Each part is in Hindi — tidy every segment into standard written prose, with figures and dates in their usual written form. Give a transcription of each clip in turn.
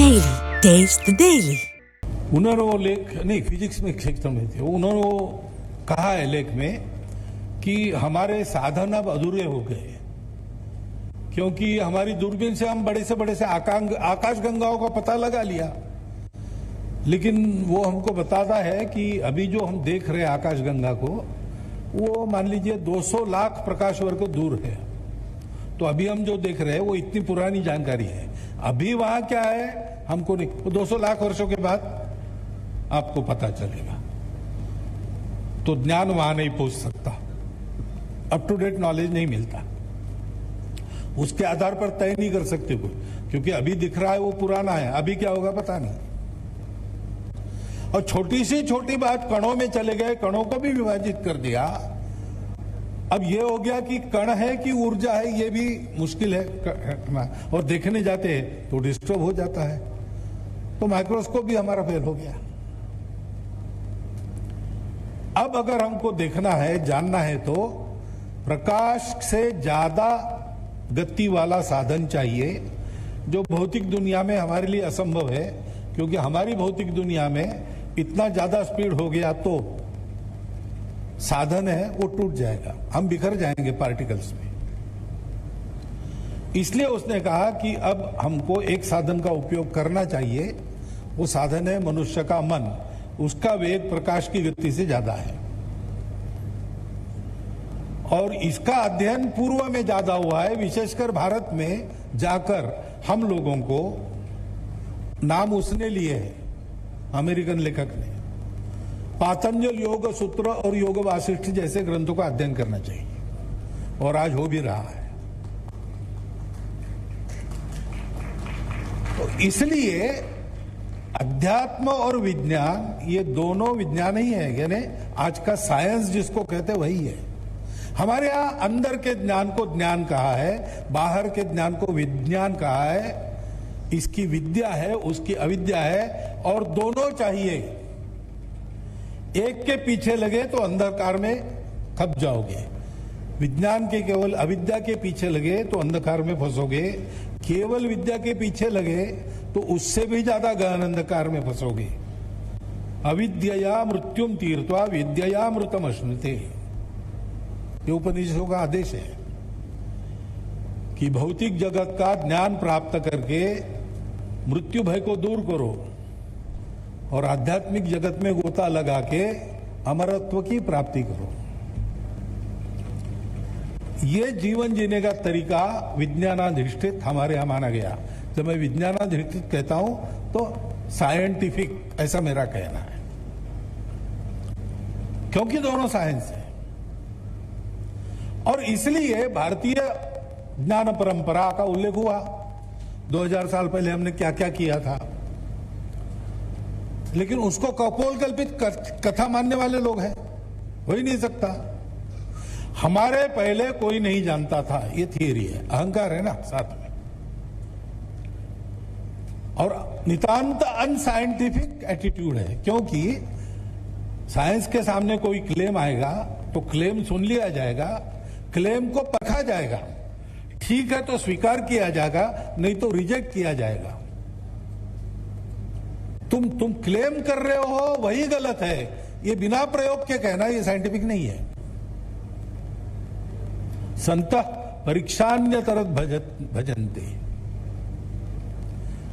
Daily. Taste the Daily. उन्होंने वो लेख नहीं फिजिक्स में क्षेत्र में थे, उन्होंने वो कहा है लेख में कि हमारे साधन अब अधूरे हो गए क्योंकि हमारी दूरबीन से हम बड़े से आकाश गंगाओं का पता लगा लिया, लेकिन वो हमको बताता है कि अभी जो हम देख रहे हैं आकाश गंगा को, वो मान लीजिए 200 लाख प्रकाश वर्ष दूर है। तो अभी हम जो देख रहे हैं वो इतनी पुरानी जानकारी है। अभी वहां क्या है हमको नहीं, वो 200 लाख वर्षों के बाद आपको पता चलेगा। तो ज्ञान वहां नहीं पहुंच सकता, अप टू डेट नॉलेज नहीं मिलता, उसके आधार पर तय नहीं कर सकते कोई, क्योंकि अभी दिख रहा है वो पुराना है, अभी क्या होगा पता नहीं। और छोटी सी छोटी बात कणों में चले गए, कणों को भी विभाजित कर दिया। अब ये हो गया कि कण है कि ऊर्जा है, ये भी मुश्किल है, और देखने जाते हैं तो डिस्टर्ब हो जाता है। तो माइक्रोस्कोप भी हमारा फेल हो गया। अब अगर हमको देखना है, जानना है, तो प्रकाश से ज्यादा गति वाला साधन चाहिए, जो भौतिक दुनिया में हमारे लिए असंभव है, क्योंकि हमारी भौतिक दुनिया में इतना ज्यादा स्पीड हो गया तो साधन है वो टूट जाएगा, हम बिखर जाएंगे पार्टिकल्स में। इसलिए उसने कहा कि अब हमको एक साधन का उपयोग करना चाहिए, वो साधन है मनुष्य का मन। उसका वेग प्रकाश की गति से ज्यादा है और इसका अध्ययन पूर्व में ज्यादा हुआ है, विशेषकर भारत में जाकर हम लोगों को नाम उसने लिए है, अमेरिकन लेखक ने। पातंजल योग सूत्र और योग वासिष्ठ जैसे ग्रंथों का अध्ययन करना चाहिए, और आज हो भी रहा है। तो इसलिए अध्यात्म और विज्ञान, ये दोनों विज्ञान ही है, यानी आज का साइंस जिसको कहते वही है। हमारे यहां अंदर के ज्ञान को ज्ञान कहा है, बाहर के ज्ञान को विज्ञान कहा है। इसकी विद्या है, उसकी अविद्या है, और दोनों चाहिए। एक के पीछे लगे तो अंधकार में खप जाओगे, विज्ञान के केवल अविद्या के पीछे लगे तो अंधकार में फंसोगे, केवल विद्या के पीछे लगे तो उससे भी ज्यादा गहन अंधकार में फंसोगे। अविद्यया मृत्युम तीर्थवा विद्यया मृतम अश्नुते, ये उपनिषदों का आदेश है कि भौतिक जगत का ज्ञान प्राप्त करके मृत्यु भय को दूर करो और आध्यात्मिक जगत में गोता लगा के अमरत्व की प्राप्ति करो। ये जीवन जीने का तरीका विज्ञानाधिष्ठित हमारे यहां माना गया। जब मैं विज्ञानाधिष्ठित कहता हूं तो साइंटिफिक, ऐसा मेरा कहना है, क्योंकि दोनों साइंस है। और इसलिए भारतीय ज्ञान परंपरा का उल्लेख हुआ। 2000 साल पहले हमने क्या क्या किया था, लेकिन उसको कपोल कल्पित कथा मानने वाले लोग हैं, हो ही नहीं सकता। हमारे पहले कोई नहीं जानता था, ये थियरी है, अहंकार है ना साथ में, और नितांत अनसाइंटिफिक एटीट्यूड है। क्योंकि साइंस के सामने कोई क्लेम आएगा तो क्लेम सुन लिया जाएगा, क्लेम को परखा जाएगा, ठीक है तो स्वीकार किया जाएगा, नहीं तो रिजेक्ट किया जाएगा। तुम क्लेम कर रहे हो वही गलत है, ये बिना प्रयोग के कहना ये साइंटिफिक नहीं है। संतः परीक्षान्यतरत भजन्ते,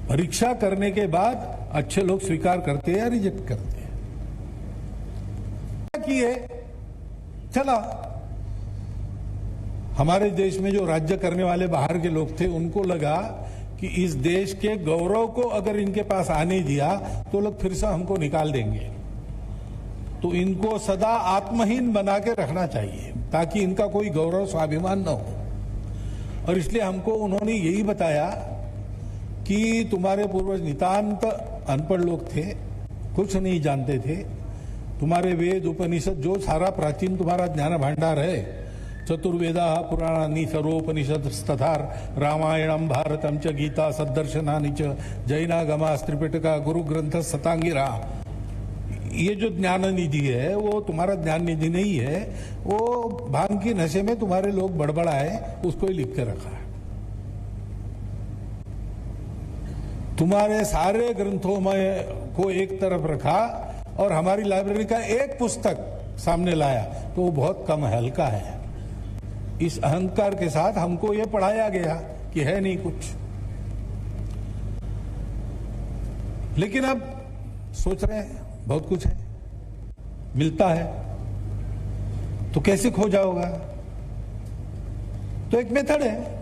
परीक्षा करने के बाद अच्छे लोग स्वीकार करते हैं या रिजेक्ट करते हैं। किए चला, हमारे देश में जो राज्य करने वाले बाहर के लोग थे, उनको लगा कि इस देश के गौरव को अगर इनके पास आने दिया तो लोग फिर से हमको निकाल देंगे। तो इनको सदा आत्महीन बना के रखना चाहिए ताकि इनका कोई गौरव स्वाभिमान न हो। और इसलिए हमको उन्होंने यही बताया कि तुम्हारे पूर्वज नितांत अनपढ़ लोग थे, कुछ नहीं जानते थे। तुम्हारे वेद उपनिषद, जो सारा प्राचीन तुम्हारा ज्ञान भांडार है, चतुर्वेदा पुराणानि सर्वोपनिषद तथा रामायणम भारतम च गीता सद्दर्शनानि च जैनागमा त्रिपिटका गुरु ग्रंथ सतांगिरा, ये जो ज्ञान निधि है वो तुम्हारा ज्ञान निधि नहीं है, वो भांग की नशे में तुम्हारे लोग बड़बड़ाए, उसको ही लिख के रखा है। तुम्हारे सारे ग्रंथों में को एक तरफ रखा और हमारी लाइब्रेरी का एक पुस्तक सामने लाया तो वो बहुत कम हल्का है। इस अहंकार के साथ हमको ये पढ़ाया गया कि है नहीं कुछ। लेकिन अब सोच रहे हैं बहुत कुछ है, मिलता है, तो कैसे खोजा होगा? तो एक मेथड है,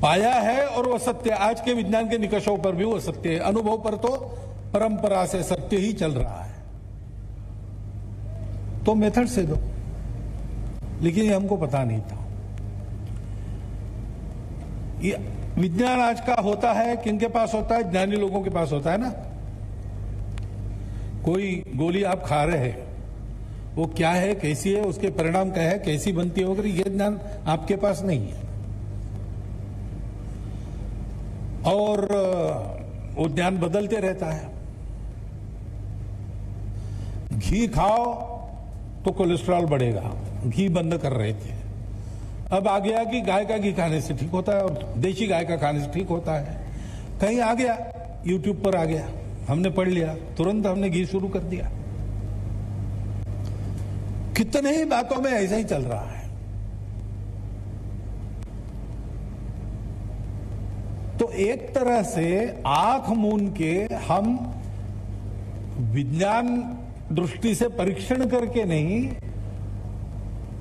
पाया है और वो सत्य। आज के विज्ञान के निकषों पर भी वो सत्य है, अनुभव पर तो परंपरा से सत्य ही चल रहा है। तो मेथड से दो, लेकिन ये हमको पता नहीं था। ये विज्ञान आज का होता है, किनके पास होता है? ज्ञानी लोगों के पास होता है ना। कोई गोली आप खा रहे हैं, वो क्या है, कैसी है, उसके परिणाम क्या है, कैसी बनती है वगैरह, ये ज्ञान आपके पास नहीं है। और वो ज्ञान बदलते रहता है। घी खाओ तो कोलेस्ट्रॉल बढ़ेगा, घी बंद कर रहे थे। अब आ गया कि गाय का घी खाने से ठीक होता है और देशी गाय का खाने से ठीक होता है। कहीं आ गया, यूट्यूब पर आ गया, हमने पढ़ लिया, तुरंत हमने घी शुरू कर दिया। कितने ही बातों में ऐसा ही चल रहा है। तो एक तरह से आंख मूंद के हम विज्ञान दृष्टि से परीक्षण करके नहीं,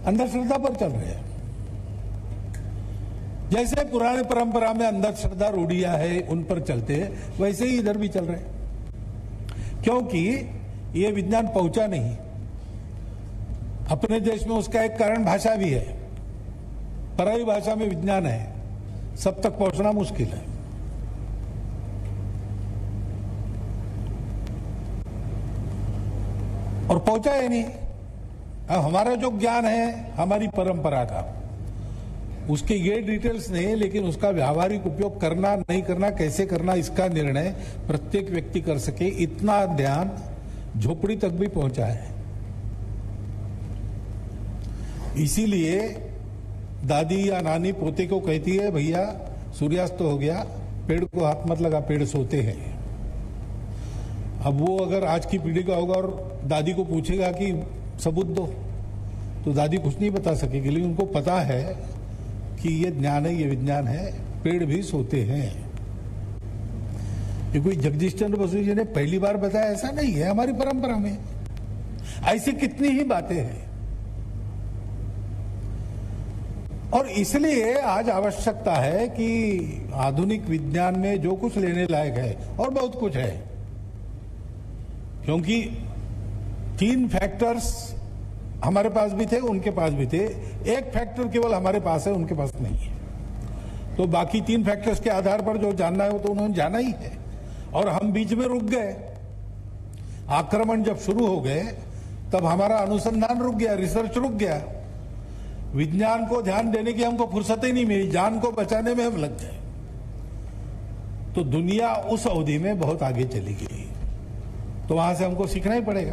अंधश्रद्धा पर चल रहे हैं। जैसे पुराने परंपरा में अंधश्रद्धा रूढ़ियां है, उन पर चलते हैं, वैसे ही इधर भी चल रहे हैं। क्योंकि ये विज्ञान पहुंचा नहीं। अपने देश में उसका एक कारण भाषा भी है। पराई भाषा में विज्ञान है, सब तक पहुंचना मुश्किल है। और पहुंचा ही नहीं। अब हमारा जो ज्ञान है हमारी परंपरा का, उसके ये डिटेल्स नहीं है, लेकिन उसका व्यावहारिक उपयोग करना नहीं करना, कैसे करना, इसका निर्णय प्रत्येक व्यक्ति कर सके, इतना ध्यान झोपड़ी तक भी पहुंचा है। इसीलिए दादी या नानी पोते को कहती है, भैया सूर्यास्त हो गया, पेड़ को हाथ मत लगा, पेड़ सोते हैं। अब वो अगर आज की पीढ़ी का होगा और दादी को पूछेगा कि सबूत दो, तो दादी कुछ नहीं बता सकेगी। लेकिन उनको पता है कि ये ज्ञान है, ये विज्ञान है, पेड़ भी सोते हैं। ये कोई जगदीश चंद्र बसु जी ने पहली बार बताया ऐसा नहीं है, हमारी परंपरा में ऐसी कितनी ही बातें हैं। और इसलिए आज आवश्यकता है कि आधुनिक विज्ञान में जो कुछ लेने लायक है, और बहुत कुछ है, क्योंकि 3 फैक्टर्स हमारे पास भी थे, उनके पास भी थे। एक फैक्टर केवल हमारे पास है, उनके पास नहीं है। तो बाकी 3 फैक्टर्स के आधार पर जो जानना है वो तो उन्होंने जाना ही है। और हम बीच में रुक गए। आक्रमण जब शुरू हो गए तब हमारा अनुसंधान रुक गया, रिसर्च रुक गया। विज्ञान को ध्यान देने की हमको फुर्सत ही नहीं मिली, जान को बचाने में हम लग गए। तो दुनिया उस अवधि में बहुत आगे चली गई। तो वहां से हमको सीखना ही पड़ेगा।